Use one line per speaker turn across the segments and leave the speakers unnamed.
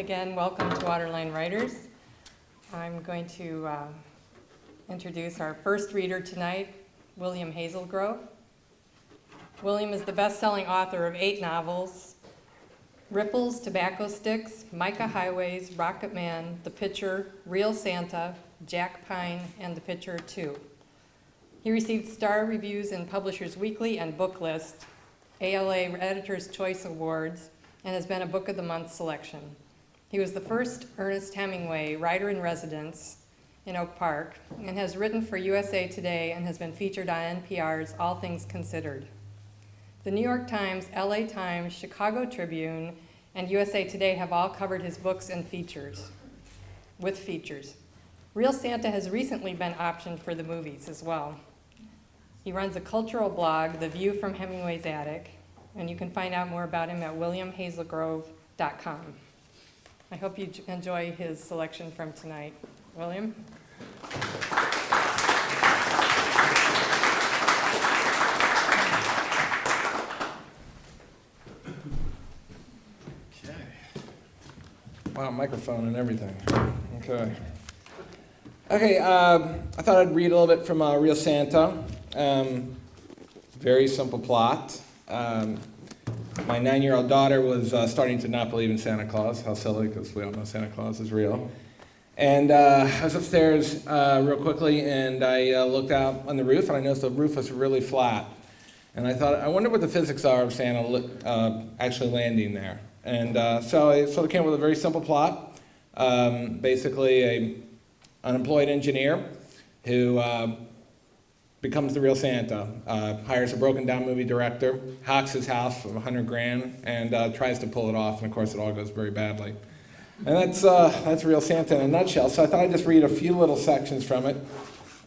again, welcome to Waterline Writers. I'm going to introduce our first reader tonight, William Hazelgrove. William is the best-selling author of 8 novels, Ripples, Tobacco Sticks, Micah Highways, Rocket Man, The Pitcher, Real Santa, Jack Pine, and The Pitcher 2. He received star reviews in Publishers Weekly and Book List, ALA Editor's Choice Awards, and has been a Book of the Month selection. He was the first Ernest Hemingway writer-in-residence in Oak Park and has written for USA Today and has been featured on NPR's All Things Considered. The New York Times, LA Times, Chicago Tribune, and USA Today have all covered his books and features. Real Santa has recently been optioned for the movies as well. He runs a cultural blog, The View from Hemingway's Attic, and you can find out more about him at williamhazelgrove.com. I hope you enjoy his selection from tonight. William?
Okay. Wow, microphone and everything. Okay. I thought I'd read a little bit from Real Santa. Very simple plot. My 9-year-old daughter was starting to not believe in Santa Claus. How silly, because we all know Santa Claus is real. And I was upstairs real quickly, and I looked out on the roof, and I noticed the roof was really flat. And I thought, I wonder what the physics are of Santa actually landing there. And so I sort of came up with a very simple plot. Basically, an unemployed engineer who becomes the real Santa, hires a broken-down movie director, hawks his house for $100,000, and tries to pull it off, and of course it all goes very badly. And that's Real Santa in a nutshell. So I thought I'd just read a few little sections from it.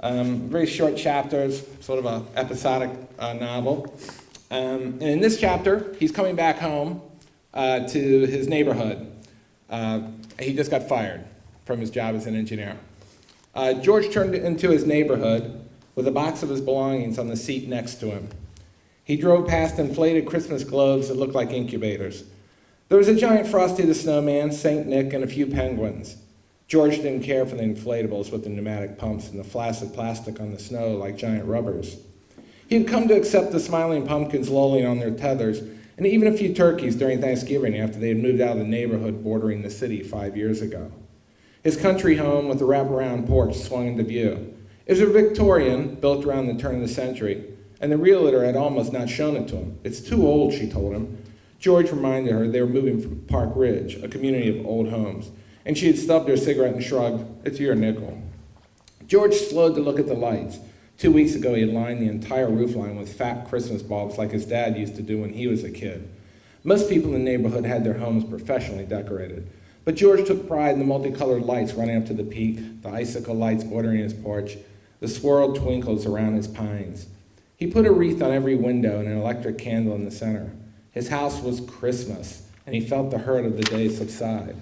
Very short chapters, sort of an episodic novel. And in this chapter, he's coming back home to his neighborhood. He just got fired from his job as an engineer. George turned into his neighborhood with a box of his belongings on the seat next to him. He drove past inflated Christmas globes that looked like incubators. There was a giant Frosty the Snowman, St. Nick, and a few penguins. George didn't care for the inflatables with the pneumatic pumps and the flaccid plastic on the snow like giant rubbers. He had come to accept the smiling pumpkins lolling on their tethers, and even a few turkeys during Thanksgiving after they had moved out of the neighborhood bordering the city 5 years ago. His country home with the wraparound porch swung into view. It was a Victorian, built around the turn of the century, and the realtor had almost not shown it to him. It's too old, she told him. George reminded her they were moving from Park Ridge, a community of old homes, and she had stubbed her cigarette and shrugged, "It's your nickel." George slowed to look at the lights. 2 weeks ago, he had lined the entire roofline with fat Christmas bulbs like his dad used to do when he was a kid. Most people in the neighborhood had their homes professionally decorated, but George took pride in the multicolored lights running up to the peak, the icicle lights bordering his porch, the swirled twinkles around his pines. He put a wreath on every window and an electric candle in the center. His house was Christmas, and he felt the hurt of the day subside.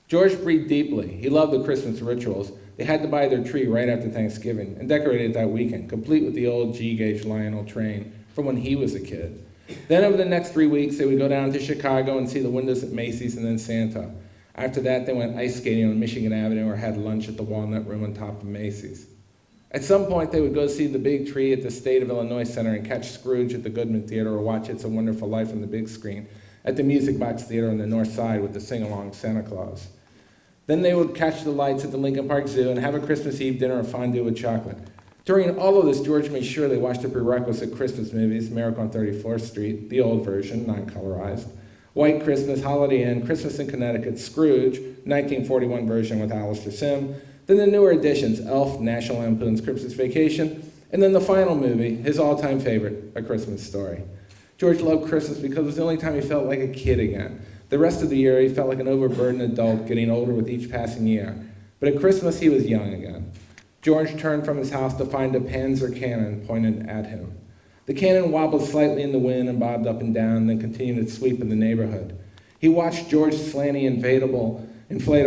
George breathed deeply. He loved the Christmas rituals. They had to buy their tree right after Thanksgiving and decorate it that weekend, complete with the old G-gauge Lionel train from when he was a kid. Then over the next 3 weeks, they would go down to Chicago and see the windows at Macy's and then Santa. After that, they went ice skating on Michigan Avenue or had lunch at the Walnut Room on top of Macy's. At some point, they would go see the big tree at the State of Illinois Center and catch Scrooge at the Goodman Theater or watch It's a Wonderful Life on the big screen at the Music Box Theater on the north side with the sing-along Santa Claus. Then they would catch the lights at the Lincoln Park Zoo and have a Christmas Eve dinner of fondue with chocolate. During all of this, George made sure they watched the prerequisite Christmas movies, Miracle on 34th Street, the old version, non-colorized, White Christmas, Holiday Inn, Christmas in Connecticut, Scrooge, 1941 version with Alistair Sim, then the newer editions, Elf, National Lampoon's Christmas Vacation, and then the final movie, his all-time favorite, A Christmas Story. George loved Christmas because it was the only time he felt like a kid again. The rest of the year, he felt like an overburdened adult, getting older with each passing year. But at Christmas, he was young again. George turned from his house to find a Panzer cannon pointed at him. The cannon wobbled slightly in the wind and bobbed up and down, then continued its sweep in the neighborhood. He watched George's slanty inflatable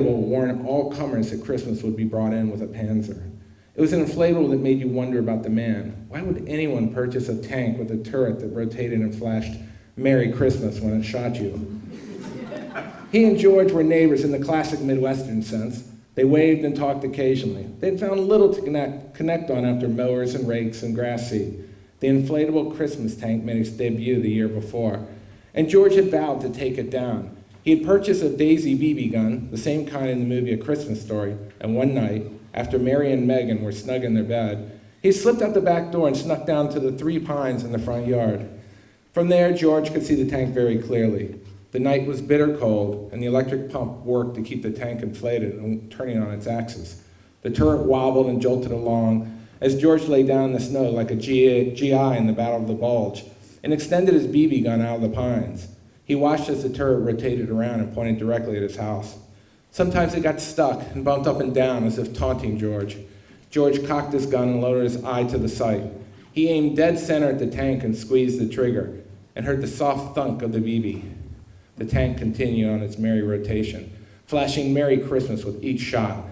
warn all comers at Christmas would be brought in with a Panzer. It was an inflatable that made you wonder about the man. Why would anyone purchase a tank with a turret that rotated and flashed Merry Christmas when it shot you? He and George were neighbors in the classic Midwestern sense. They waved and talked occasionally. They'd found little to connect on after mowers and rakes and grass seed. The inflatable Christmas tank made its debut the year before, and George had vowed to take it down. He had purchased a Daisy BB gun, the same kind in the movie A Christmas Story, and one night, after Mary and Megan were snug in their bed, he slipped out the back door and snuck down to the 3 pines in the front yard. From there, George could see the tank very clearly. The night was bitter cold, and the electric pump worked to keep the tank inflated and turning on its axis. The turret wobbled and jolted along as George lay down in the snow like a GI in the Battle of the Bulge and extended his BB gun out of the pines. He watched as the turret rotated around and pointed directly at his house. Sometimes it got stuck and bumped up and down as if taunting George. George cocked his gun and lowered his eye to the sight. He aimed dead center at the tank and squeezed the trigger and heard the soft thunk of the BB. The tank continued on its merry rotation, flashing Merry Christmas with each shot.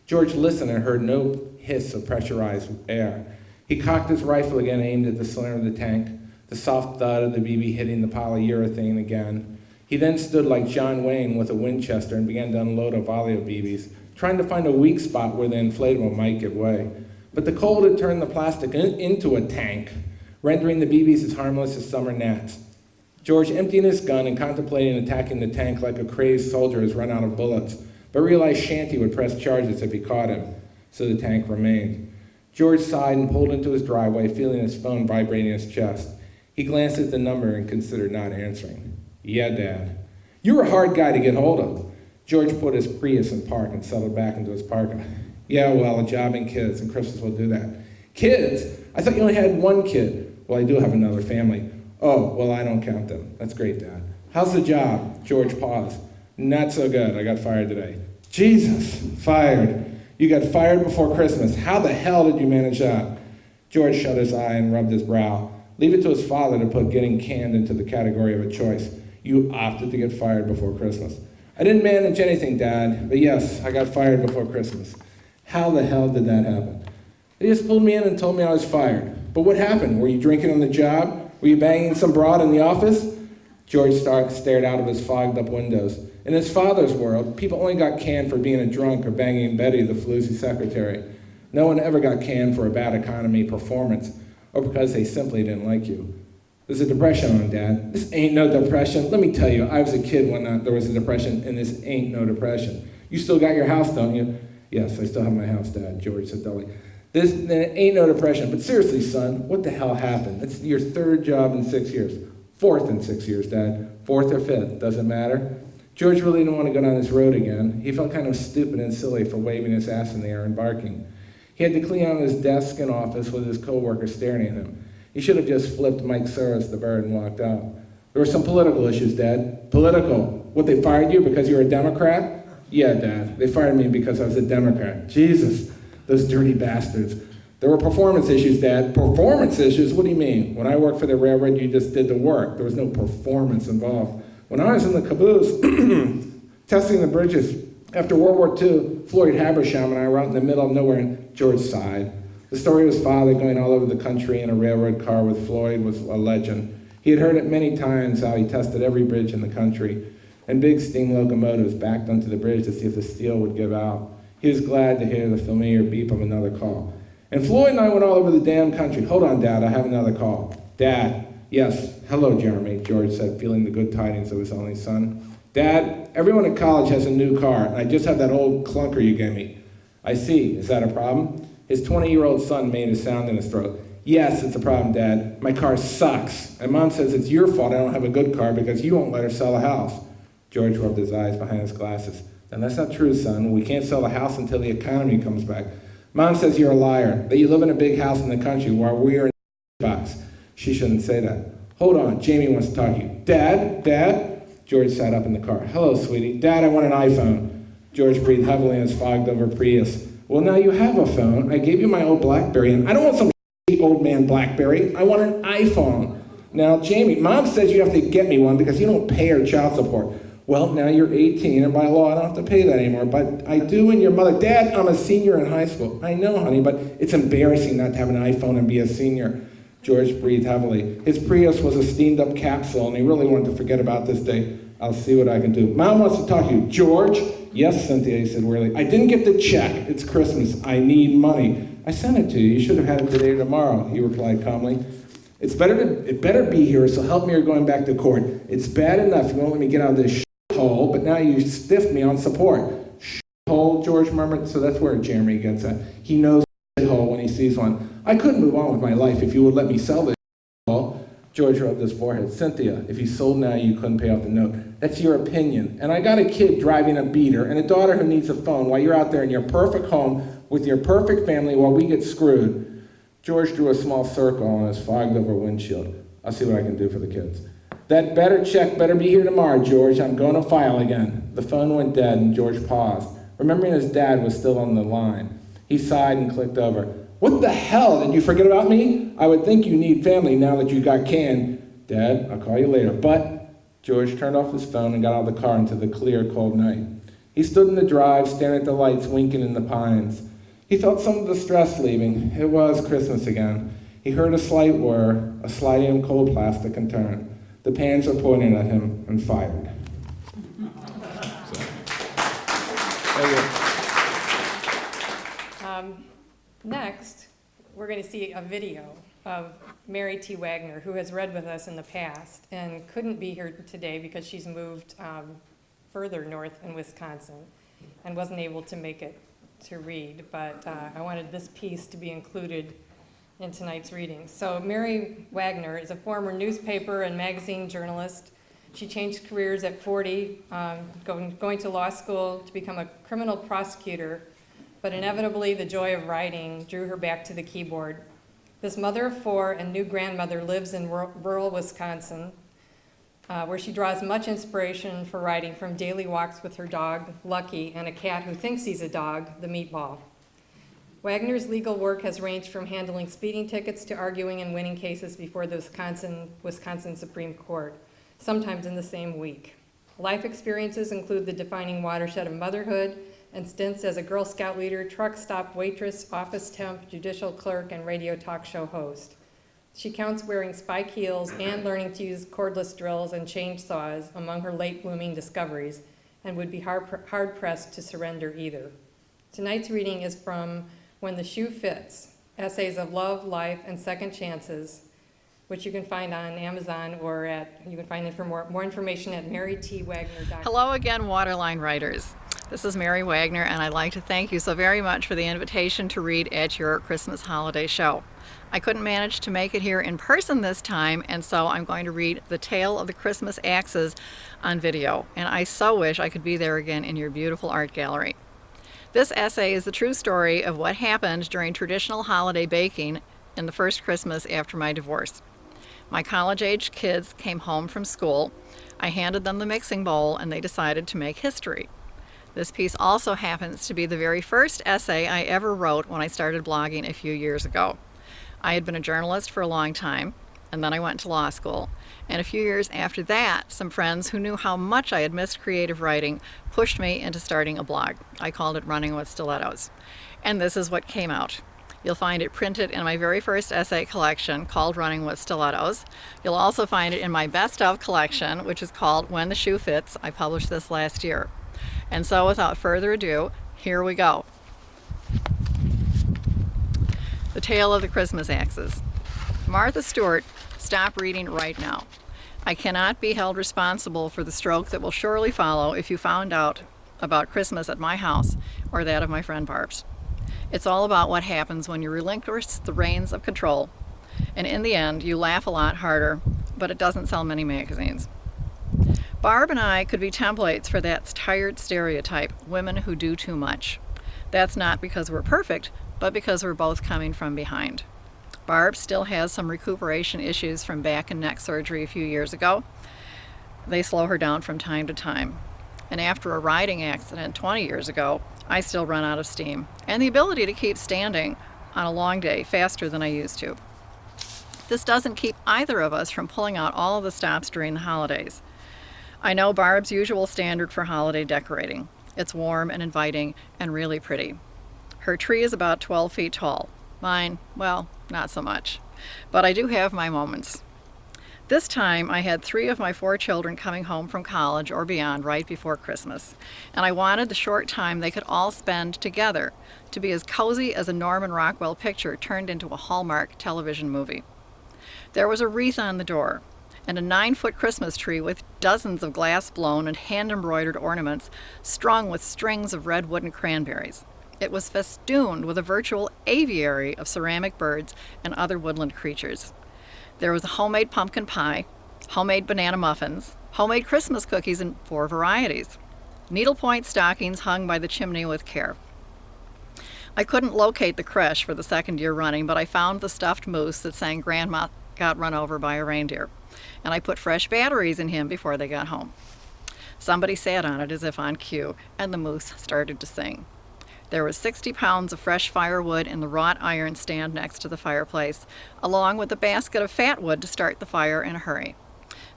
George listened and heard no hiss of pressurized air. He cocked his rifle again and aimed at the center of the tank, the soft thud of the BB hitting the polyurethane again. He then stood like John Wayne with a Winchester and began to unload a volley of BBs, trying to find a weak spot where the inflatable might give way. But the cold had turned the plastic into a tank, rendering the BBs as harmless as summer gnats. George emptied his gun and contemplating attacking the tank like a crazed soldier has run out of bullets, but realized Shanty would press charges if he caught him, so the tank remained. George sighed and pulled into his driveway, feeling his phone vibrating in his chest. He glanced at the number and considered not answering. Yeah, Dad. You're a hard guy to get hold of. George put his Prius in park and settled back into his parka. Yeah, well, a job and kids, and Christmas will do that. Kids? I thought you only had one kid. Well, I do have another family. Oh, well, I don't count them. That's great, Dad. How's the job? George paused. Not so good. I got fired today. Jesus, fired. You got fired before Christmas. How the hell did you manage that? George shut his eye and rubbed his brow. Leave it to his father to put getting canned into the category of a choice. You opted to get fired before Christmas. I didn't manage anything, Dad, but yes, I got fired before Christmas. How the hell did that happen? They just pulled me in and told me I was fired. But what happened? Were you drinking on the job? Were you banging some broad in the office? George stared out of his fogged-up windows. In his father's world, people only got canned for being a drunk or banging Betty, the floozy secretary. No one ever got canned for a bad economy performance or because they simply didn't like you. There's a depression on, Dad. This ain't no depression. Let me tell you, I was a kid when there was a depression, and this ain't no depression. You still got your house, don't you? Yes, I still have my house, Dad, George said dully. This ain't no depression, but seriously, son, what the hell happened? It's your 3rd job in 6 years. 4th in 6 years, Dad. 4th or 5th, doesn't matter. George really didn't want to go down this road again. He felt kind of stupid and silly for waving his ass in the air and barking. He had to clean out his desk and office with his coworkers staring at him. He should have just flipped Mike Soros the bird and walked out. There were some political issues, Dad. Political? What, they fired you because you're a Democrat? Yeah, Dad. They fired me because I was a Democrat. Jesus, those dirty bastards. There were performance issues, Dad. Performance issues? What do you mean? When I worked for the railroad, you just did the work. There was no performance involved. When I was in the caboose, testing the bridges, after World War II, Floyd Habersham and I were out in the middle of nowhere, and George sighed. The story of his father going all over the country in a railroad car with Floyd was a legend. He had heard it many times how he tested every bridge in the country, and big steam locomotives backed onto the bridge to see if the steel would give out. He was glad to hear the familiar beep of another call. And Floyd and I went all over the damn country. Hold on, Dad, I have another call. Dad, yes, hello, Jeremy, George said, feeling the good tidings of his only son. Dad, everyone at college has a new car, and I just have that old clunker you gave me. I see. Is that a problem? His 20-year-old son made a sound in his throat. Yes, it's a problem, Dad. My car sucks. And Mom says it's your fault I don't have a good car because you won't let her sell a house. George rubbed his eyes behind his glasses. And that's not true, son. We can't sell the house until the economy comes back. Mom says you're a liar, that you live in a big house in the country while we're in a box. She shouldn't say that. Hold on, Jamie wants to talk to you. Dad? Dad? George sat up in the car. Hello, sweetie. Dad, I want an iPhone. George breathed heavily in his fogged-over Prius. Well, now you have a phone. I gave you my old BlackBerry, and I don't want some old man BlackBerry. I want an iPhone. Now, Jamie, Mom says you have to get me one because you don't pay her child support. Well, now you're 18, and by law, I don't have to pay that anymore, but I do and your mother. Dad, I'm a senior in high school. I know, honey, but it's embarrassing not to have an iPhone and be a senior. George breathed heavily. His Prius was a steamed-up capsule, and he really wanted to forget about this day. I'll see what I can do. Mom wants to talk to you. George? Yes, Cynthia, he said wearily. I didn't get the check. It's Christmas. I need money. I sent it to you. You should have had it today or tomorrow, he replied calmly. It better be here, so help me or going back to court. It's bad enough you won't let me get out of this hole, but now you stiff me on support. Hole, George murmured. So that's where Jeremy gets at. He knows hole when he sees one. I couldn't move on with my life if you would let me sell this hole. George rubbed his forehead. Cynthia, if you sold now, you couldn't pay off the note. That's your opinion. And I got a kid driving a beater and a daughter who needs a phone while you're out there in your perfect home with your perfect family while we get screwed. George drew a small circle on his fogged-over windshield. I'll see what I can do for the kids. That check better be here tomorrow, George. I'm going to file again. The phone went dead and George paused, remembering his dad was still on the line. He sighed and clicked over. What the hell? Did you forget about me? I would think you need family now that you got canned. Dad, I'll call you later. But George turned off his phone and got out of the car into the clear, cold night. He stood in the drive, staring at the lights winking in the pines. He felt some of the stress leaving. It was Christmas again. He heard a slight whir, a sliding of cold plastic, and turned. The pans were pointing at him and fired.
Next, we're going to see a video of Mary T. Wagner, who has read with us in the past and couldn't be here today because she's moved further north in Wisconsin and wasn't able to make it to read, but I wanted this piece to be included in tonight's reading. So Mary Wagner is a former newspaper and magazine journalist. She changed careers at 40, going to law school to become a criminal prosecutor, but inevitably the joy of writing drew her back to the keyboard. This mother of four and new grandmother lives in rural Wisconsin, where she draws much inspiration for writing from daily walks with her dog, Lucky, and a cat who thinks he's a dog, the Meatball. Wagner's legal work has ranged from handling speeding tickets to arguing and winning cases before the Wisconsin Supreme Court, sometimes in the same week. Life experiences include the defining watershed of motherhood and stints as a Girl Scout leader, truck stop waitress, office temp, judicial clerk, and radio talk show host. She counts wearing spike heels and learning to use cordless drills and chainsaws among her late-blooming discoveries, and would be hard-pressed to surrender either. Tonight's reading is from When the Shoe Fits, Essays of Love, Life, and Second Chances, which you can find on Amazon or you can find it for more information at marytwagner.com.
Hello again, Waterline writers. This is Mary Wagner, and I'd like to thank you so very much for the invitation to read at your Christmas holiday show. I couldn't manage to make it here in person this time, and so I'm going to read The Tale of the Christmas Axes on video, and I so wish I could be there again in your beautiful art gallery. This essay is the true story of what happened during traditional holiday baking in the first Christmas after my divorce. My college-age kids came home from school. I handed them the mixing bowl, and they decided to make history. This piece also happens to be the very first essay I ever wrote when I started blogging a few years ago. I had been a journalist for a long time, and then I went to law school. And a few years after that, some friends who knew how much I had missed creative writing pushed me into starting a blog. I called it Running with Stilettos. And this is what came out. You'll find it printed in my very first essay collection called Running with Stilettos. You'll also find it in my best of collection, which is called When the Shoe Fits. I published this last year. And so without further ado, here we go. The Tale of the Christmas Axes. Martha Stewart, stop reading right now. I cannot be held responsible for the stroke that will surely follow if you found out about Christmas at my house or that of my friend Barb's. It's all about what happens when you relinquish the reins of control, and in the end you laugh a lot harder, but it doesn't sell many magazines. Barb and I could be templates for that tired stereotype, women who do too much. That's not because we're perfect, but because we're both coming from behind. Barb still has some recuperation issues from back and neck surgery a few years ago. They slow her down from time to time. And after a riding accident 20 years ago, I still run out of steam and the ability to keep standing on a long day faster than I used to. This doesn't keep either of us from pulling out all of the stops during the holidays. I know Barb's usual standard for holiday decorating. It's warm and inviting and really pretty. Her tree is about 12 feet tall. Mine, well, not so much. But I do have my moments. This time, I had 3 of my 4 children coming home from college or beyond right before Christmas, and I wanted the short time they could all spend together to be as cozy as a Norman Rockwell picture turned into a Hallmark television movie. There was a wreath on the door, and a 9-foot Christmas tree with dozens of glass-blown and hand-embroidered ornaments strung with strings of red wooden cranberries. It was festooned with a virtual aviary of ceramic birds and other woodland creatures. There was a homemade pumpkin pie, homemade banana muffins, homemade Christmas cookies in 4 varieties, needlepoint stockings hung by the chimney with care. I couldn't locate the creche for the 2nd year running, but I found the stuffed moose that sang Grandma Got Run Over by a Reindeer, and I put fresh batteries in him before they got home. Somebody sat on it as if on cue, and the moose started to sing. There was 60 pounds of fresh firewood in the wrought iron stand next to the fireplace, along with a basket of fat wood to start the fire in a hurry.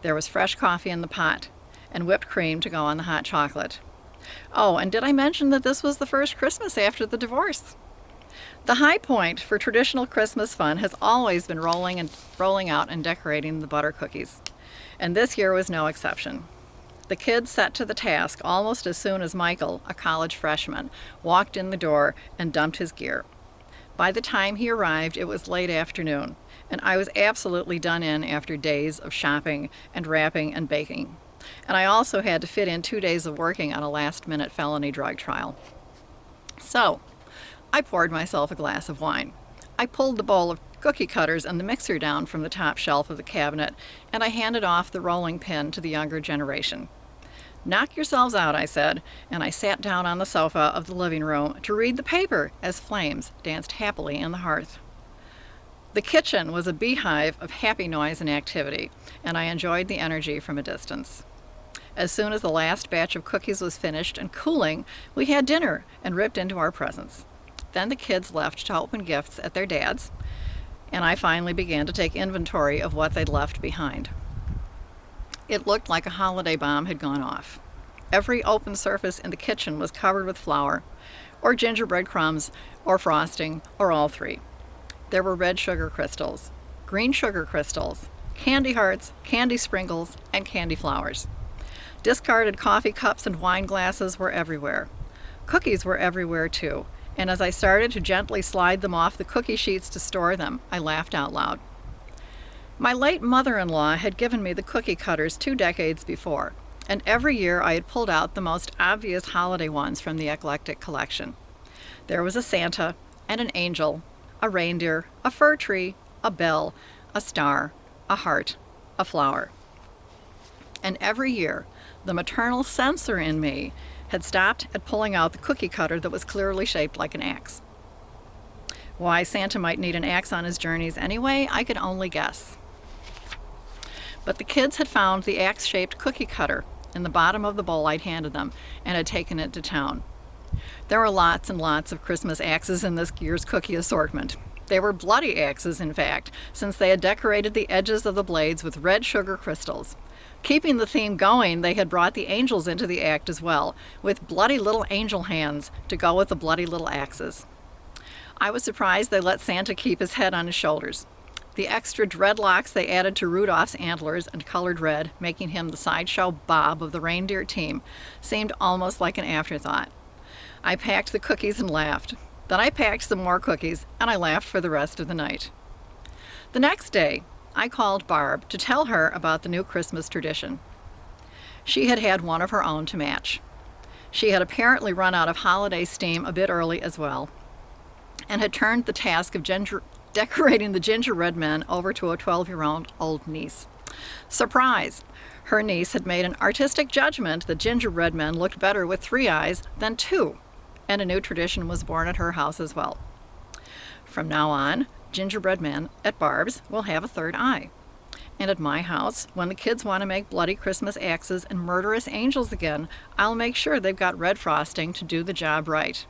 There was fresh coffee in the pot, and whipped cream to go on the hot chocolate. Oh, and did I mention that this was the first Christmas after the divorce? The high point for traditional Christmas fun has always been rolling out and decorating the butter cookies, and this year was no exception. The kids set to the task almost as soon as Michael, a college freshman, walked in the door and dumped his gear. By the time he arrived, it was late afternoon, and I was absolutely done in after days of shopping and wrapping and baking. And I also had to fit in 2 days of working on a last-minute felony drug trial. So, I poured myself a glass of wine. I pulled the bowl of cookie cutters and the mixer down from the top shelf of the cabinet, and I handed off the rolling pin to the younger generation. "Knock yourselves out," I said, and I sat down on the sofa of the living room to read the paper as flames danced happily in the hearth. The kitchen was a beehive of happy noise and activity, and I enjoyed the energy from a distance. As soon as the last batch of cookies was finished and cooling, we had dinner and ripped into our presents. Then the kids left to open gifts at their dad's, and I finally began to take inventory of what they'd left behind. It looked like a holiday bomb had gone off. Every open surface in the kitchen was covered with flour, or gingerbread crumbs, or frosting, or all 3. There were red sugar crystals, green sugar crystals, candy hearts, candy sprinkles, and candy flowers. Discarded coffee cups and wine glasses were everywhere. Cookies were everywhere too, and as I started to gently slide them off the cookie sheets to store them, I laughed out loud. My late mother-in-law had given me the cookie cutters 2 decades before, and every year I had pulled out the most obvious holiday ones from the eclectic collection. There was a Santa and an angel, a reindeer, a fir tree, a bell, a star, a heart, a flower. And every year, the maternal censor in me had stopped at pulling out the cookie cutter that was clearly shaped like an axe. Why Santa might need an axe on his journeys anyway, I could only guess. But the kids had found the axe-shaped cookie cutter in the bottom of the bowl I'd handed them and had taken it to town. There were lots and lots of Christmas axes in this year's cookie assortment. They were bloody axes, in fact, since they had decorated the edges of the blades with red sugar crystals. Keeping the theme going, they had brought the angels into the act as well, with bloody little angel hands to go with the bloody little axes. I was surprised they let Santa keep his head on his shoulders. The extra dreadlocks they added to Rudolph's antlers and colored red, making him the sideshow Bob of the reindeer team, seemed almost like an afterthought. I packed the cookies and laughed. Then I packed some more cookies, and I laughed for the rest of the night. The next day, I called Barb to tell her about the new Christmas tradition. She had had one of her own to match. She had apparently run out of holiday steam a bit early as well, and had turned the task of decorating the gingerbread men over to a 12-year-old niece. Surprise! Her niece had made an artistic judgment that gingerbread men looked better with 3 eyes than 2, and a new tradition was born at her house as well. From now on, gingerbread men at Barb's will have a 3rd eye. And at my house, when the kids want to make bloody Christmas axes and murderous angels again, I'll make sure they've got red frosting to do the job right.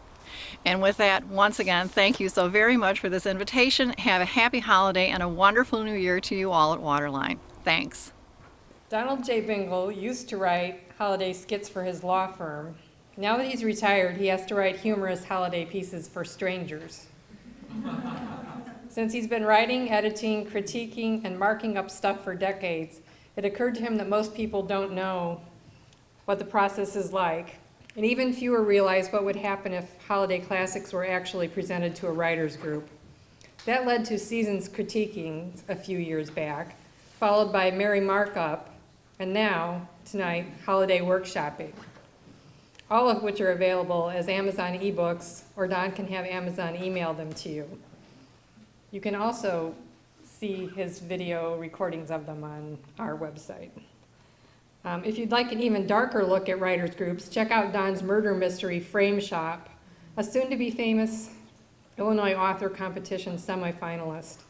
And with that, once again, thank you so very much for this invitation. Have a happy holiday and a wonderful new year to you all at Waterline. Thanks.
Donald J. Bingle used to write holiday skits for his law firm. Now that he's retired, he has to write humorous holiday pieces for strangers. Since he's been writing, editing, critiquing, and marking up stuff for decades, it occurred to him that most people don't know what the process is like, and even fewer realize what would happen if holiday classics were actually presented to a writers group. That led to Seasons critiquing a few years back, followed by Merry Markup, and now, tonight, Holiday Workshopping, all of which are available as Amazon ebooks, or Don can have Amazon email them to you. You can also see his video recordings of them on our website. If you'd like an even darker look at writers groups, check out Don's murder mystery Frame Shop, a soon-to-be famous Illinois author competition semifinalist.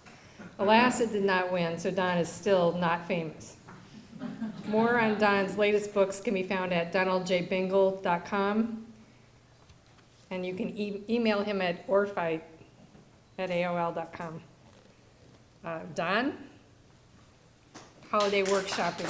Alas, it did not win, so Don is still not famous. More on Don's latest books can be found at donaldjbingle.com, and you can email him at orfight@aol.com. Don, Holiday Workshopping.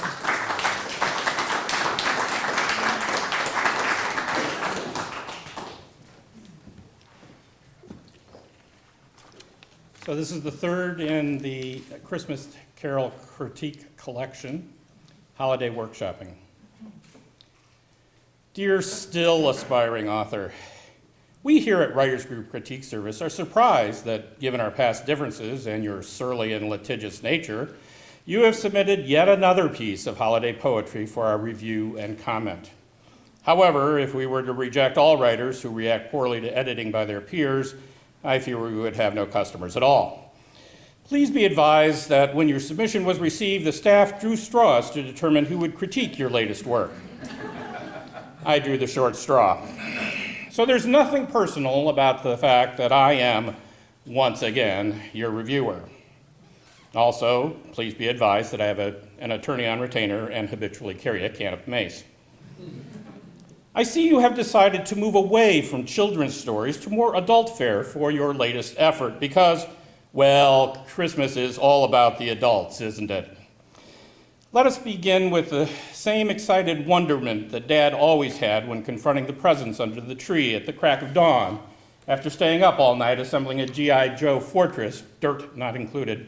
So this is the third in the Christmas Carol Critique Collection, Holiday Workshopping. Dear still aspiring author, we here at Writers Group Critique Service are surprised that, given our past differences and your surly and litigious nature, you have submitted yet another piece of holiday poetry for our review and comment. However, if we were to reject all writers who react poorly to editing by their peers, I fear we would have no customers at all. Please be advised that when your submission was received, the staff drew straws to determine who would critique your latest work. I drew the short straw. So there's nothing personal about the fact that I am, once again, your reviewer. Also, please be advised that I have an attorney on retainer and habitually carry a can of mace. I see you have decided to move away from children's stories to more adult fare for your latest effort because, well, Christmas is all about the adults, isn't it? Let us begin with the same excited wonderment that Dad always had when confronting the presents under the tree at the crack of dawn after staying up all night assembling a G.I. Joe fortress, dirt not included,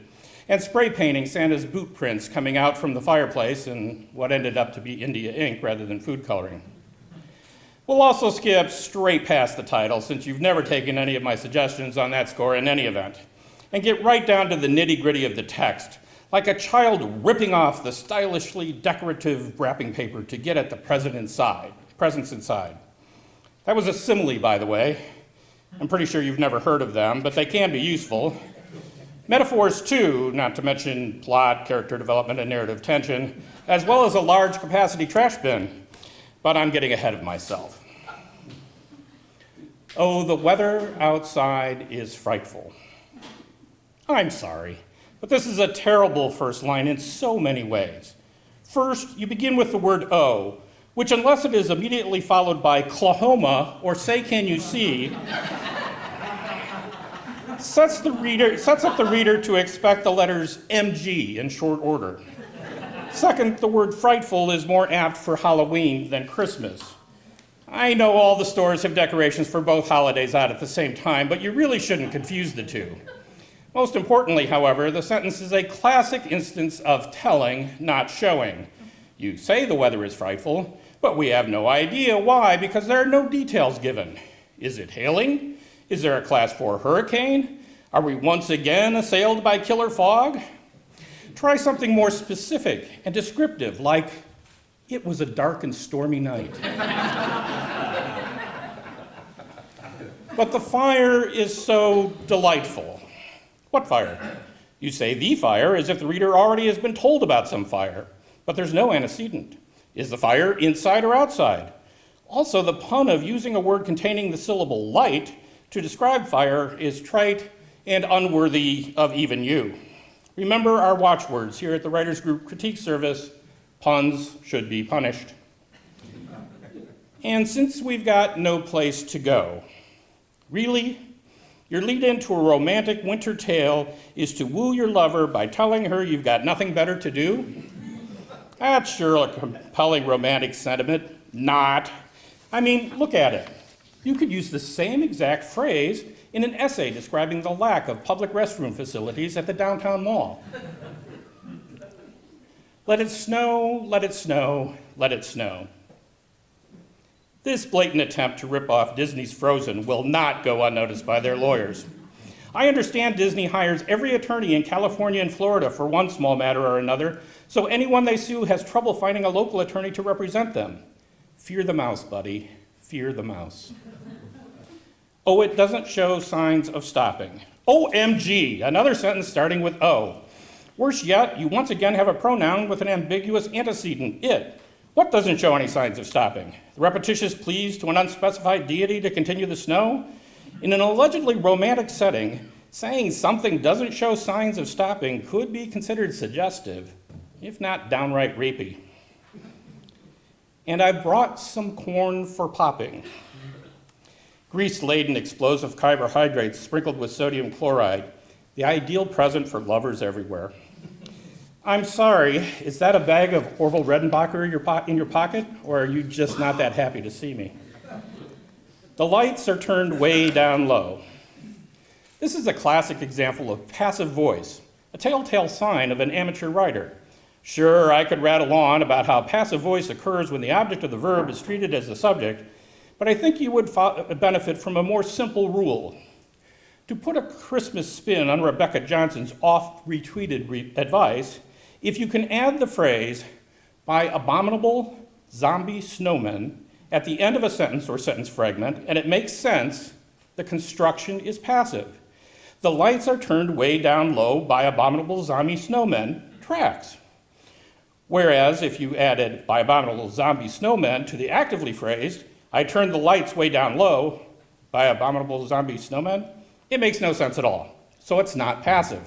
and spray painting Santa's boot prints coming out from the fireplace in what ended up to be India ink rather than food coloring. We'll also skip straight past the title, since you've never taken any of my suggestions on that score in any event, and get right down to the nitty-gritty of the text, like a child ripping off the stylishly decorative wrapping paper to get at the presents inside. That was a simile, by the way. I'm pretty sure you've never heard of them, but they can be useful. Metaphors, too, not to mention plot, character development, and narrative tension, as well as a large capacity trash bin. But I'm getting ahead of myself. Oh, the weather outside is frightful. I'm sorry, but this is a terrible first line in so many ways. First, you begin with the word oh, which unless it is immediately followed by Clahoma or say can you see, sets up the reader to expect the letters MG in short order. Second, the word frightful is more apt for Halloween than Christmas. I know all the stores have decorations for both holidays out at the same time, but you really shouldn't confuse the two. Most importantly, however, the sentence is a classic instance of telling, not showing. You say the weather is frightful, but we have no idea why because there are no details given. Is it hailing? Is there a Class 4 hurricane? Are we once again assailed by killer fog? Try something more specific and descriptive, like, it was a dark and stormy night. But the fire is so delightful. What fire? You say the fire as if the reader already has been told about some fire, but there's no antecedent. Is the fire inside or outside? Also, the pun of using a word containing the syllable light to describe fire is trite and unworthy of even you. Remember our watchwords here at the Writers Group Critique Service: puns should be punished. And since we've got no place to go, really, your lead-in to a romantic winter tale is to woo your lover by telling her you've got nothing better to do? That's sure a compelling romantic sentiment. Not. I mean, look at it. You could use the same exact phrase in an essay describing the lack of public restroom facilities at the downtown mall. Let it snow, let it snow, let it snow. This blatant attempt to rip off Disney's Frozen will not go unnoticed by their lawyers. I understand Disney hires every attorney in California and Florida for one small matter or another, so anyone they sue has trouble finding a local attorney to represent them. Fear the mouse, buddy. Fear the mouse. Oh, it doesn't show signs of stopping. OMG, another sentence starting with O. Worse yet, you once again have a pronoun with an ambiguous antecedent, it. What doesn't show any signs of stopping? The repetitious pleas to an unspecified deity to continue the snow? In an allegedly romantic setting, saying something doesn't show signs of stopping could be considered suggestive, if not downright rapey. And I brought some corn for popping. Grease-laden explosive carbohydrates sprinkled with sodium chloride, the ideal present for lovers everywhere. I'm sorry, is that a bag of Orville Redenbacher in your pocket, or are you just not that happy to see me? The lights are turned way down low. This is a classic example of passive voice, a telltale sign of an amateur writer. Sure, I could rattle on about how passive voice occurs when the object of the verb is treated as the subject, but I think you would benefit from a more simple rule. To put a Christmas spin on Rebecca Johnson's oft-retweeted advice, if you can add the phrase, by abominable zombie snowmen, at the end of a sentence or sentence fragment, and it makes sense, the construction is passive. The lights are turned way down low by abominable zombie snowmen tracks. Whereas if you added by abominable zombie snowmen to the actively phrased, I turned the lights way down low by abominable zombie snowmen, it makes no sense at all. So it's not passive.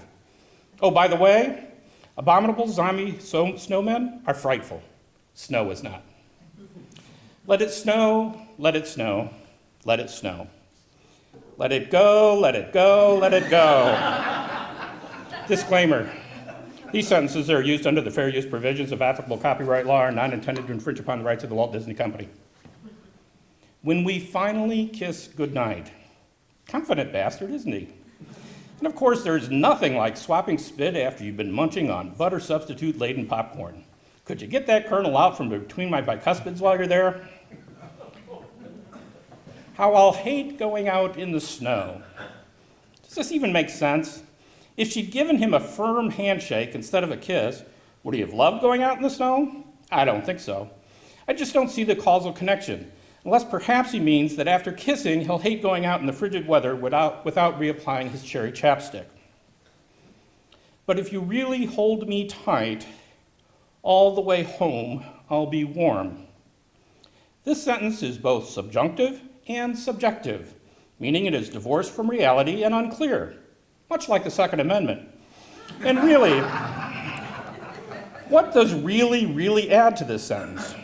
Oh, by the way, abominable zombie snowmen are frightful. Snow is not. Let it snow, let it snow, let it snow. Let it go, let it go, let it go. Disclaimer. These sentences are used under the fair use provisions of applicable copyright law and not intended to infringe upon the rights of the Walt Disney Company. When we finally kiss goodnight. Confident bastard, isn't he? And of course, there's nothing like swapping spit after you've been munching on butter substitute-laden popcorn. Could you get that kernel out from between my bicuspids while you're there? How I'll hate going out in the snow. Does this even make sense? If she'd given him a firm handshake instead of a kiss, would he have loved going out in the snow? I don't think so. I just don't see the causal connection, unless perhaps he means that after kissing, he'll hate going out in the frigid weather without reapplying his cherry chapstick. But if you really hold me tight, all the way home, I'll be warm. This sentence is both subjunctive and subjective, meaning it is divorced from reality and unclear, much like the Second Amendment. And really, what does really, really add to this sentence?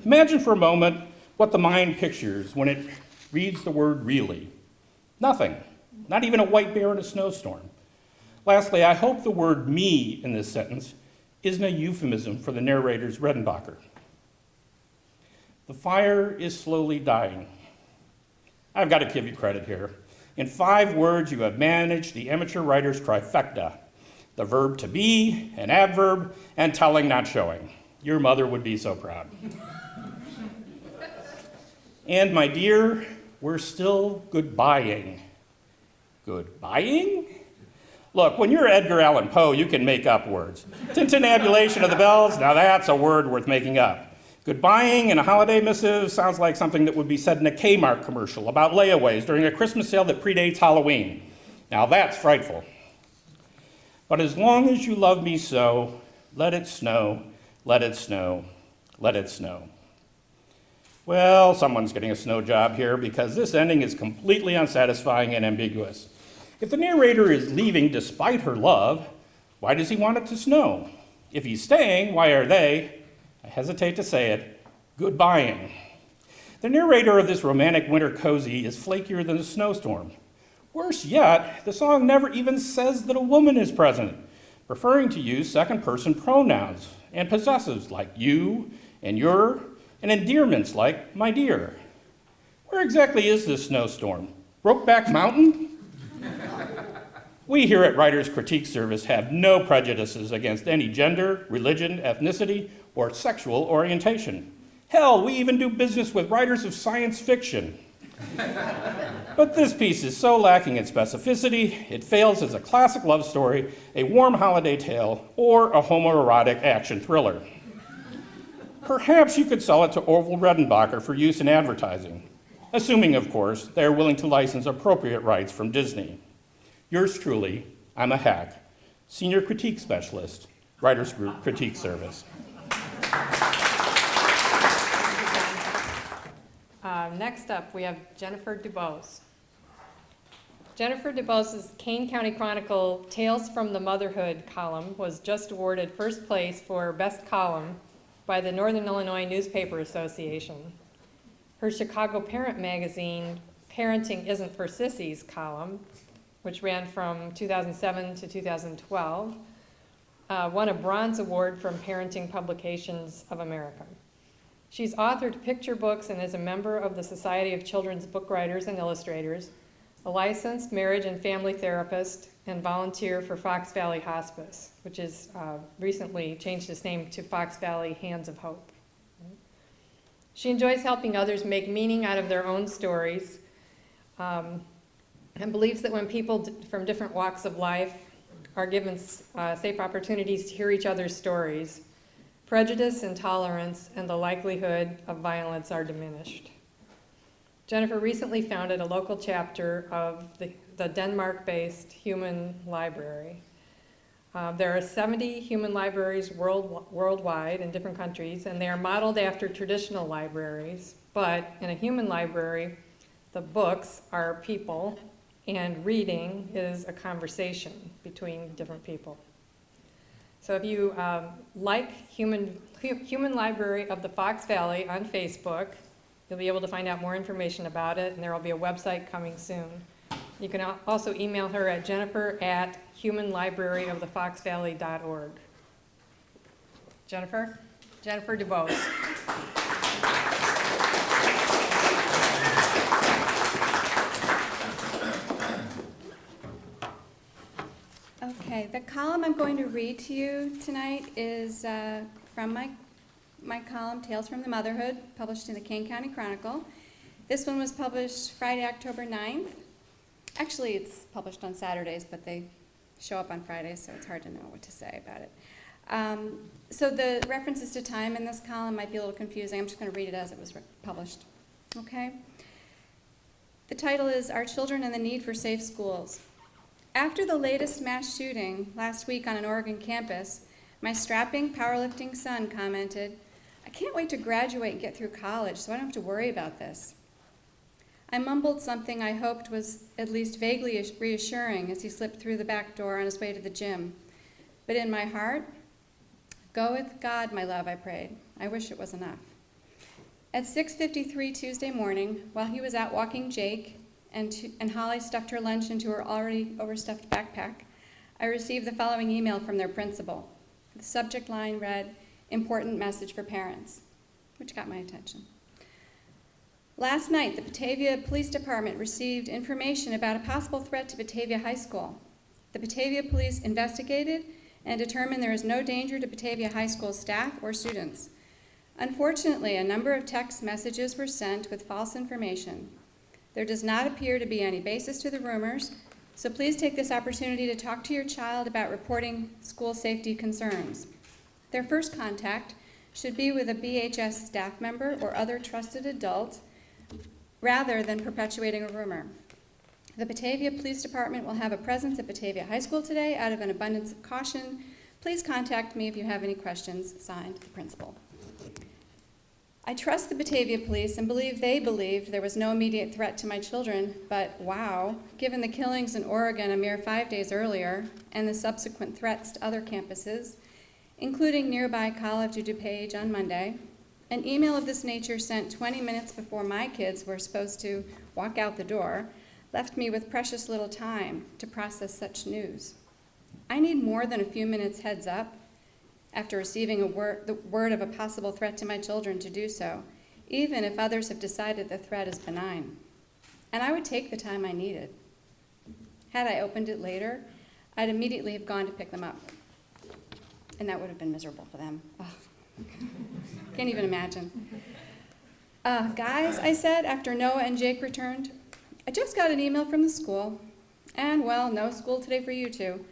Imagine for a moment what the mind pictures when it reads the word really. Nothing, not even a white bear in a snowstorm. Lastly, I hope the word me in this sentence isn't a euphemism for the narrator's Redenbacher. The fire is slowly dying. I've got to give you credit here. In 5 words, you have managed the amateur writer's trifecta: the verb to be, an adverb, and telling, not showing. Your mother would be so proud. And my dear, we're still goodbying. Goodbying? Look, when you're Edgar Allan Poe, you can make up words. Tintinnabulation of the bells, now that's a word worth making up. Goodbying in a holiday missive sounds like something that would be said in a Kmart commercial about layaways during a Christmas sale that predates Halloween. Now that's frightful. But as long as you love me so, let it snow, let it snow, let it snow. Well, someone's getting a snow job here because this ending is completely unsatisfying and ambiguous. If the narrator is leaving despite her love, why does he want it to snow? If he's staying, why are they, I hesitate to say it, goodbying? The narrator of this romantic winter cozy is flakier than a snowstorm. Worse yet, the song never even says that a woman is present, preferring to use second-person pronouns and possessives like you and your, and endearments like my dear. Where exactly is this snowstorm? Brokeback Mountain? We here at Writers Critique Service have no prejudices against any gender, religion, ethnicity, or sexual orientation. Hell, we even do business with writers of science fiction. But this piece is so lacking in specificity, it fails as a classic love story, a warm holiday tale, or a homoerotic action thriller. Perhaps you could sell it to Orville Redenbacher for use in advertising, assuming, of course, they are willing to license appropriate rights from Disney. Yours truly, I'm a Hack, Senior Critique Specialist, Writers Group Critique Service.
Next up, we have Jennifer DuBose. Jennifer DuBose's Kane County Chronicle Tales from the Motherhood column was just awarded first place for best column by the Northern Illinois Newspaper Association. Her Chicago Parent magazine, Parenting Isn't for Sissies column, which ran from 2007 to 2012, won a Bronze Award from Parenting Publications of America. She's authored picture books and is a member of the Society of Children's Book Writers and Illustrators, a licensed marriage and family therapist, and volunteer for Fox Valley Hospice, which has recently changed its name to Fox Valley Hands of Hope. She enjoys helping others make meaning out of their own stories, and believes that when people from different walks of life are given safe opportunities to hear each other's stories, prejudice, intolerance, and the likelihood of violence are diminished. Jennifer recently founded a local chapter of the Denmark-based Human Library. There are 70 human libraries worldwide in different countries, and they are modeled after traditional libraries, but in a human library, the books are people, and reading is a conversation between different people. So if you like Human Library of the Fox Valley on Facebook, you'll be able to find out more information about it, and there will be a website coming soon. You can also email her at jennifer@humanlibraryofthefoxvalley.org. Jennifer DuBose.
Okay, the column I'm going to read to you tonight is from my column, Tales from the Motherhood, published in the Kane County Chronicle. This one was published Friday, October 9th. Actually, it's published on Saturdays, but they show up on Fridays, so it's hard to know what to say about it. So the references to time in this column might be a little confusing. I'm just going to read it as it was published. Okay? The title is Our Children and the Need for Safe Schools. After the latest mass shooting last week on an Oregon campus, my strapping, powerlifting son commented, "I can't wait to graduate and get through college so I don't have to worry about this." I mumbled something I hoped was at least vaguely reassuring as he slipped through the back door on his way to the gym. But in my heart, "Go with God, my love," I prayed. I wish it was enough. At 6:53 Tuesday morning, while he was out walking Jake, and Holly stuffed her lunch into her already overstuffed backpack, I received the following email from their principal. The subject line read, "Important message for parents," which got my attention. Last night, the Batavia Police Department received information about a possible threat to Batavia High School. The Batavia Police investigated and determined there is no danger to Batavia High School staff or students. Unfortunately, a number of text messages were sent with false information. There does not appear to be any basis to the rumors, so please take this opportunity to talk to your child about reporting school safety concerns. Their first contact should be with a BHS staff member or other trusted adult rather than perpetuating a rumor. The Batavia Police Department will have a presence at Batavia High School today. Out of an abundance of caution, please contact me if you have any questions. Signed, the principal. I trust the Batavia Police and believe they believed there was no immediate threat to my children, but wow, given the killings in Oregon a mere 5 days earlier and the subsequent threats to other campuses, including nearby College of DuPage on Monday, an email of this nature sent 20 minutes before my kids were supposed to walk out the door left me with precious little time to process such news. I need more than a few minutes heads up after receiving the word of a possible threat to my children to do so, even if others have decided the threat is benign. And I would take the time I needed. Had I opened it later, I'd immediately have gone to pick them up. And that would have been miserable for them. Oh. Can't even imagine. Guys, I said after Noah and Jake returned, I just got an email from the school. And, well, no school today for you two.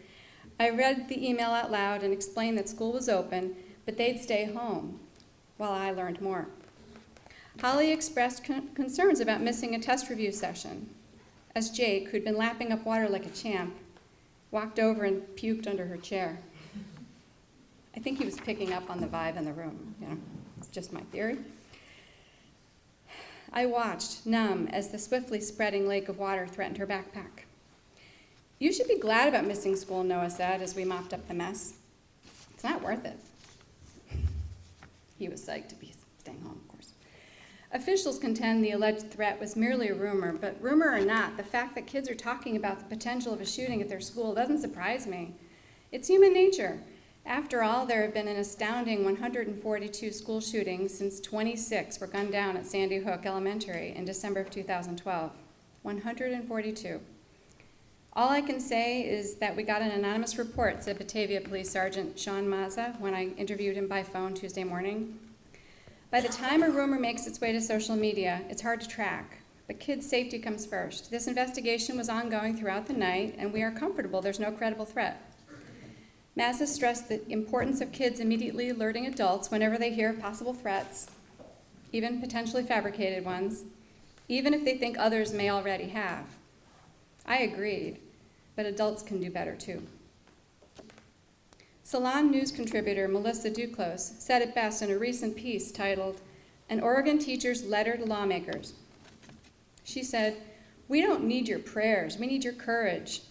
I read the email out loud and explained that school was open, but they'd stay home while I learned more. Holly expressed concerns about missing a test review session, as Jake, who'd been lapping up water like a champ, walked over and puked under her chair. I think he was picking up on the vibe in the room, it's just my theory. I watched, numb, as the swiftly spreading lake of water threatened her backpack. You should be glad about missing school, Noah said as we mopped up the mess. It's not worth it. He was psyched to be staying home, of course. Officials contend the alleged threat was merely a rumor, but rumor or not, the fact that kids are talking about the potential of a shooting at their school doesn't surprise me. It's human nature. After all, there have been an astounding 142 school shootings since 26 were gunned down at Sandy Hook Elementary in December of 2012. 142. All I can say is that we got an anonymous report, said Batavia Police Sergeant Sean Mazza when I interviewed him by phone Tuesday morning. By the time a rumor makes its way to social media, it's hard to track, but kids' safety comes first. This investigation was ongoing throughout the night, and we are comfortable there's no credible threat. Mazza stressed the importance of kids immediately alerting adults whenever they hear of possible threats, even potentially fabricated ones, even if they think others may already have. I agreed, but adults can do better too. Salon News contributor Melissa Duclos said it best in a recent piece titled, "An Oregon Teacher's Letter to Lawmakers." She said, "We don't need your prayers, we need your courage."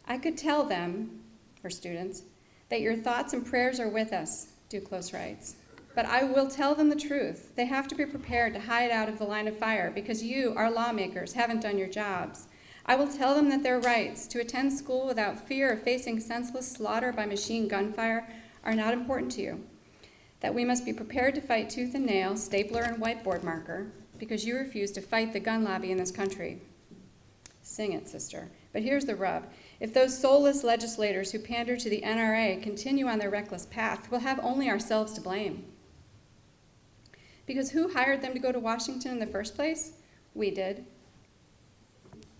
I could tell them, her students, that your thoughts and prayers are with us, Duclos writes. But I will tell them the truth. They have to be prepared to hide out of the line of fire because you, our lawmakers, haven't done your jobs. I will tell them that their rights to attend school without fear of facing senseless slaughter by machine gunfire are not important to you. That we must be prepared to fight tooth and nail, stapler and whiteboard marker, because you refuse to fight the gun lobby in this country. Sing it, sister. But here's the rub. If those soulless legislators who pander to the NRA continue on their reckless path, we'll have only ourselves to blame. Because who hired them to go to Washington in the first place? We did.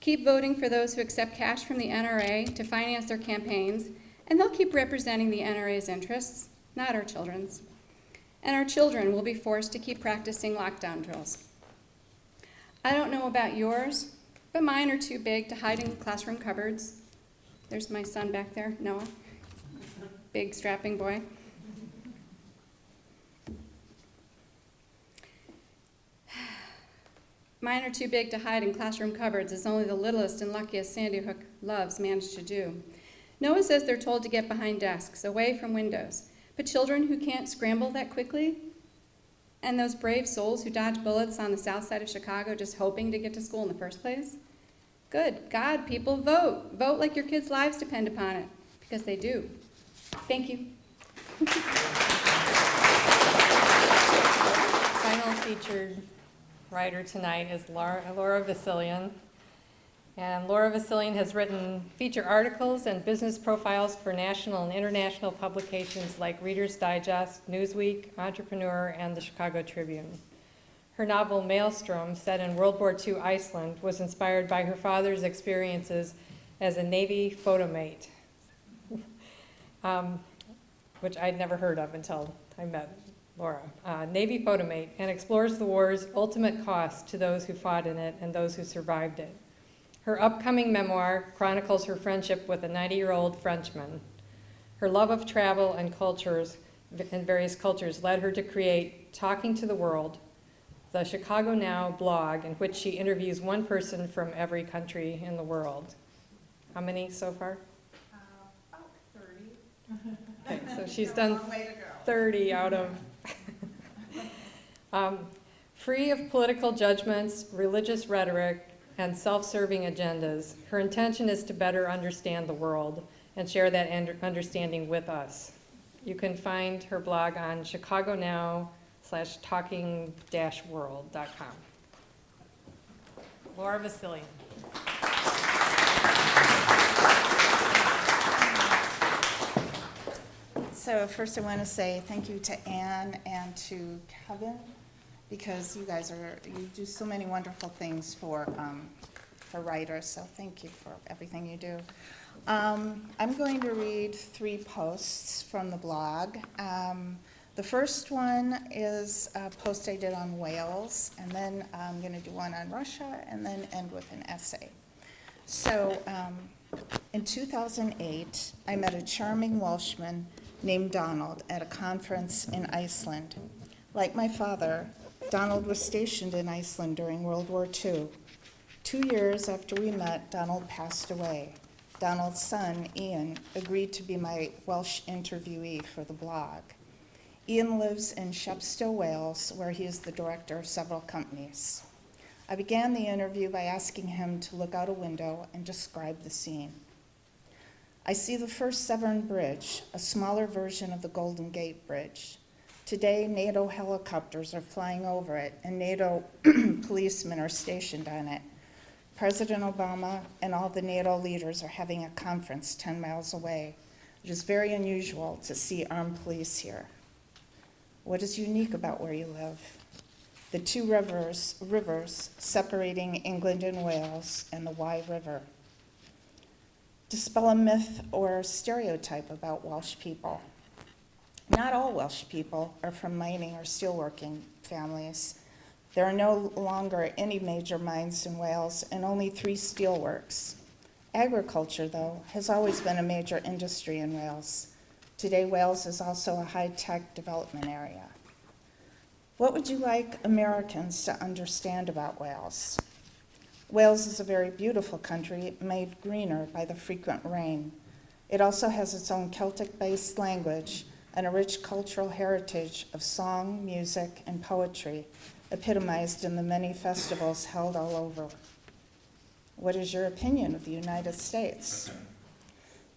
Keep voting for those who accept cash from the NRA to finance their campaigns, and they'll keep representing the NRA's interests, not our children's. And our children will be forced to keep practicing lockdown drills. I don't know about yours, but mine are too big to hide in classroom cupboards. There's my son back there, Noah, big strapping boy. Mine are too big to hide in classroom cupboards, as only the littlest and luckiest Sandy Hook loves manage to do. Noah says they're told to get behind desks, away from windows. But children who can't scramble that quickly, and those brave souls who dodge bullets on the south side of Chicago just hoping to get to school in the first place? Good God, people, vote. Vote like your kids' lives depend upon it, because they do. Thank you.
Final featured writer tonight is Laura Vasilion. And Laura Vasilion has written feature articles and business profiles for national and international publications like Reader's Digest, Newsweek, Entrepreneur, and the Chicago Tribune. Her novel Maelstrom, set in World War II Iceland, was inspired by her father's experiences as a Navy photomate, which I'd never heard of until I met Laura. Navy photomate, and explores the war's ultimate cost to those who fought in it and those who survived it. Her upcoming memoir chronicles her friendship with a 90-year-old Frenchman. Her love of travel and cultures, and various cultures, led her to create Talking to the World, the Chicago Now blog, in which she interviews one person from every country in the world. How many so far?
About 30.
Okay, so she's done 30 out of... Free of political judgments, religious rhetoric, and self-serving agendas, her intention is to better understand the world and share that understanding with us. You can find her blog on chicagonow.talking-world.com. Laura Vasilion.
So first I want to say thank you to Anne and to Kevin, because you do so many wonderful things for writers, so thank you for everything you do. I'm going to read 3 posts from the blog. The first one is a post I did on Wales, and then I'm going to do one on Russia, and then end with an essay. So in 2008, I met a charming Welshman named Donald at a conference in Iceland. Like my father, Donald was stationed in Iceland during World War II. 2 years after we met, Donald passed away. Donald's son, Ian, agreed to be my Welsh interviewee for the blog. Ian lives in Shepstow, Wales, where he is the director of several companies. I began the interview by asking him to look out a window and describe the scene. I see the first Severn Bridge, a smaller version of the Golden Gate Bridge. Today, NATO helicopters are flying over it, and NATO policemen are stationed on it. President Obama and all the NATO leaders are having a conference 10 miles away. It is very unusual to see armed police here. What is unique about where you live? The 2 rivers separating England and Wales, and the Wye River. Dispel a myth or stereotype about Welsh people. Not all Welsh people are from mining or steelworking families. There are no longer any major mines in Wales and only 3 steelworks. Agriculture, though, has always been a major industry in Wales. Today, Wales is also a high-tech development area. What would you like Americans to understand about Wales? Wales is a very beautiful country made greener by the frequent rain. It also has its own Celtic-based language and a rich cultural heritage of song, music, and poetry, epitomized in the many festivals held all over. What is your opinion of the United States?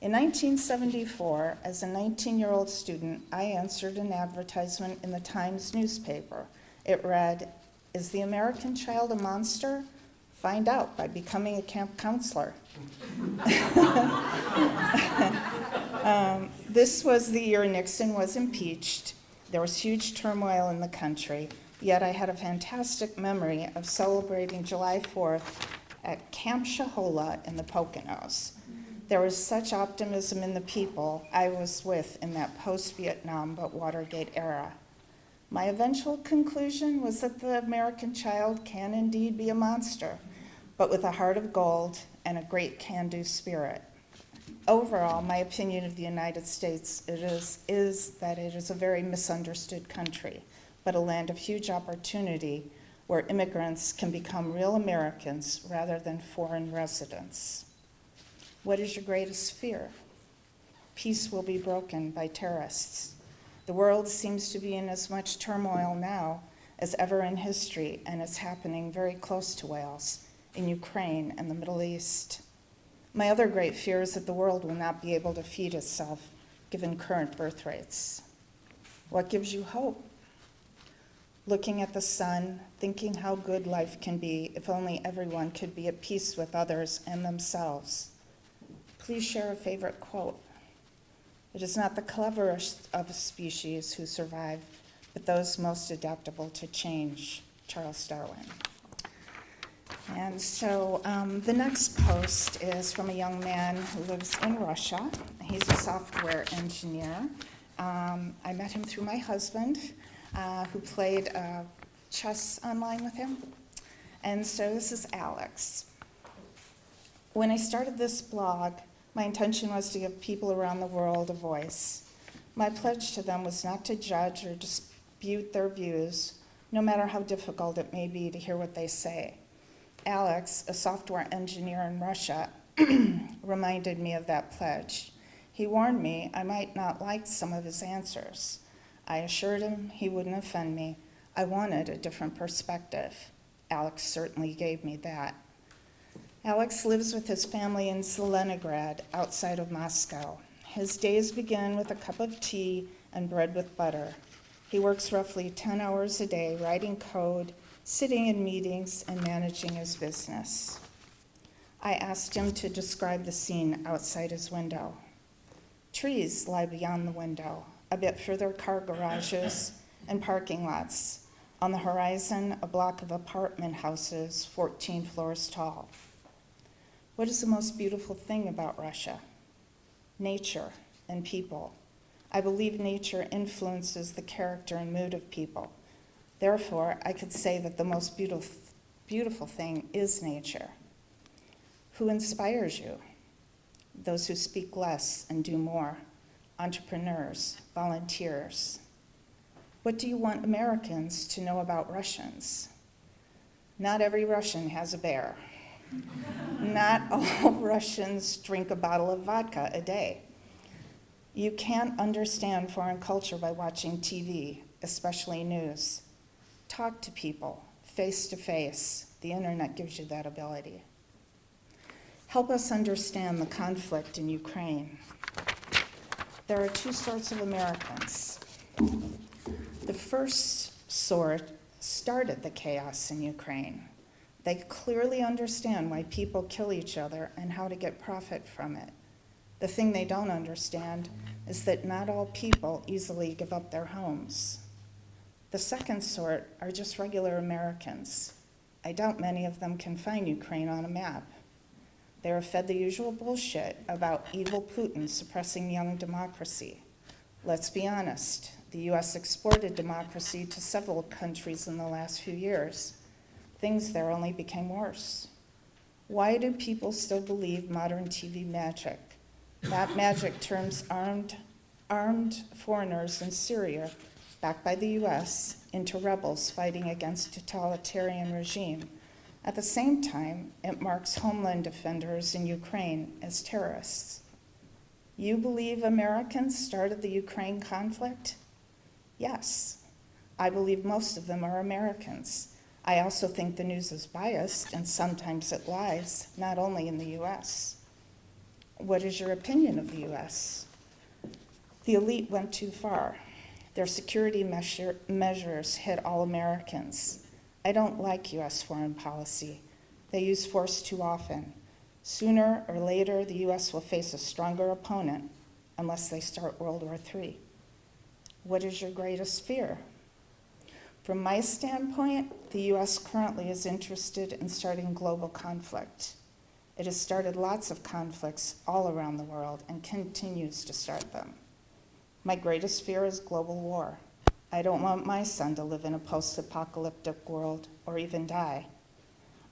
In 1974, as a 19-year-old student, I answered an advertisement in the Times newspaper. It read, "Is the American child a monster? Find out by becoming a camp counselor." This was the year Nixon was impeached. There was huge turmoil in the country, yet I had a fantastic memory of celebrating July 4th at Camp Shahola in the Poconos. There was such optimism in the people I was with in that post-Vietnam but Watergate era. My eventual conclusion was that the American child can indeed be a monster, but with a heart of gold and a great can-do spirit. Overall, my opinion of the United States is that it is a very misunderstood country, but a land of huge opportunity where immigrants can become real Americans rather than foreign residents. What is your greatest fear? Peace will be broken by terrorists. The world seems to be in as much turmoil now as ever in history, and it's happening very close to Wales, in Ukraine and the Middle East. My other great fear is that the world will not be able to feed itself, given current birth rates. What gives you hope? Looking at the sun, thinking how good life can be if only everyone could be at peace with others and themselves. Please share a favorite quote. It is not the cleverest of species who survive, but those most adaptable to change. Charles Darwin. And so the next post is from a young man who lives in Russia. He's a software engineer. I met him through my husband, who played chess online with him. And so this is Alex. When I started this blog, my intention was to give people around the world a voice. My pledge to them was not to judge or dispute their views, no matter how difficult it may be to hear what they say. Alex, a software engineer in Russia, reminded me of that pledge. He warned me I might not like some of his answers. I assured him he wouldn't offend me. I wanted a different perspective. Alex certainly gave me that. Alex lives with his family in Zelenograd, outside of Moscow. His days begin with a cup of tea and bread with butter. He works roughly 10 hours a day writing code, sitting in meetings, and managing his business. I asked him to describe the scene outside his window. Trees lie beyond the window. A bit further, car garages and parking lots. On the horizon, a block of apartment houses 14 floors tall. What is the most beautiful thing about Russia? Nature and people. I believe nature influences the character and mood of people. Therefore, I could say that the most beautiful thing is nature. Who inspires you? Those who speak less and do more. Entrepreneurs, volunteers. What do you want Americans to know about Russians? Not every Russian has a bear. Not all Russians drink a bottle of vodka a day. You can't understand foreign culture by watching TV, especially news. Talk to people, face to face. The internet gives you that ability. Help us understand the conflict in Ukraine. There are two sorts of Americans. The first sort started the chaos in Ukraine. They clearly understand why people kill each other and how to get profit from it. The thing they don't understand is that not all people easily give up their homes. The second sort are just regular Americans. I doubt many of them can find Ukraine on a map. They are fed the usual bullshit about evil Putin suppressing young democracy. Let's be honest, the US exported democracy to several countries in the last few years. Things there only became worse. Why do people still believe modern TV magic? That magic turns armed foreigners in Syria, backed by the US, into rebels fighting against a totalitarian regime. At the same time, it marks homeland defenders in Ukraine as terrorists. You believe Americans started the Ukraine conflict? Yes. I believe most of them are Americans. I also think the news is biased, and sometimes it lies, not only in the US. What is your opinion of the US? The elite went too far. Their security measures hit all Americans. I don't like US foreign policy. They use force too often. Sooner or later, the US will face a stronger opponent unless they start World War III. What is your greatest fear? From my standpoint, the US currently is interested in starting global conflict. It has started lots of conflicts all around the world and continues to start them. My greatest fear is global war. I don't want my son to live in a post-apocalyptic world or even die.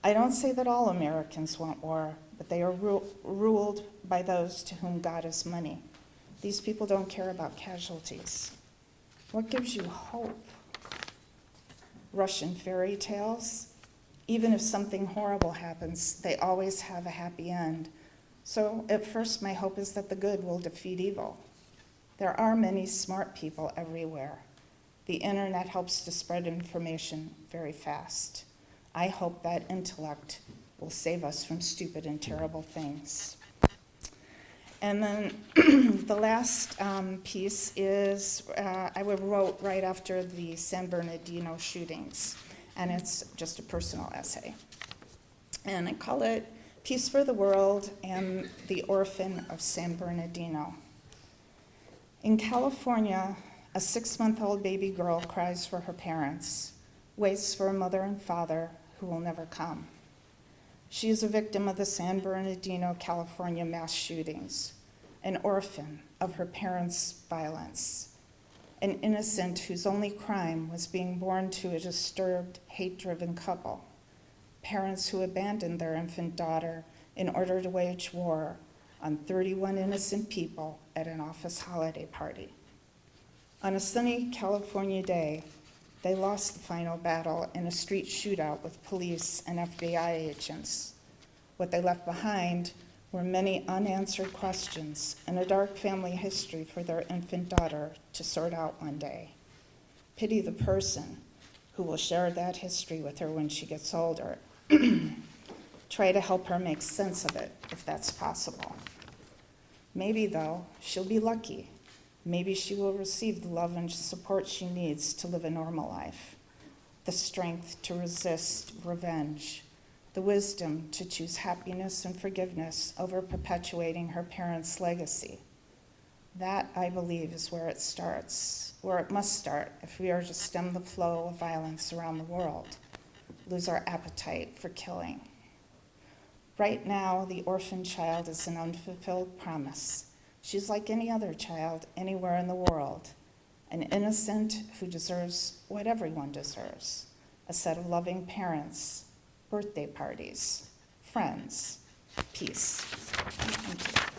I don't say that all Americans want war, but they are ruled by those to whom God is money. These people don't care about casualties. What gives you hope? Russian fairy tales? Even if something horrible happens, they always have a happy end. So at first, my hope is that the good will defeat evil. There are many smart people everywhere. The internet helps to spread information very fast. I hope that intellect will save us from stupid and terrible things. And then the last piece is I wrote right after the San Bernardino shootings, and it's just a personal essay. And I call it Peace for the World and the Orphan of San Bernardino. In California, a 6-month-old baby girl cries for her parents, waits for a mother and father who will never come. She is a victim of the San Bernardino, California mass shootings, an orphan of her parents' violence, an innocent whose only crime was being born to a disturbed, hate-driven couple, parents who abandoned their infant daughter in order to wage war on 31 innocent people at an office holiday party. On a sunny California day, they lost the final battle in a street shootout with police and FBI agents. What they left behind were many unanswered questions and a dark family history for their infant daughter to sort out one day. Pity the person who will share that history with her when she gets older. Try to help her make sense of it, if that's possible. Maybe, though, she'll be lucky. Maybe she will receive the love and support she needs to live a normal life, the strength to resist revenge, the wisdom to choose happiness and forgiveness over perpetuating her parents' legacy. That, I believe, is where it starts, where it must start if we are to stem the flow of violence around the world, lose our appetite for killing. Right now, the orphan child is an unfulfilled promise. She's like any other child anywhere in the world, an innocent who deserves what everyone deserves, a set of loving parents, birthday parties, friends, peace. Thank you.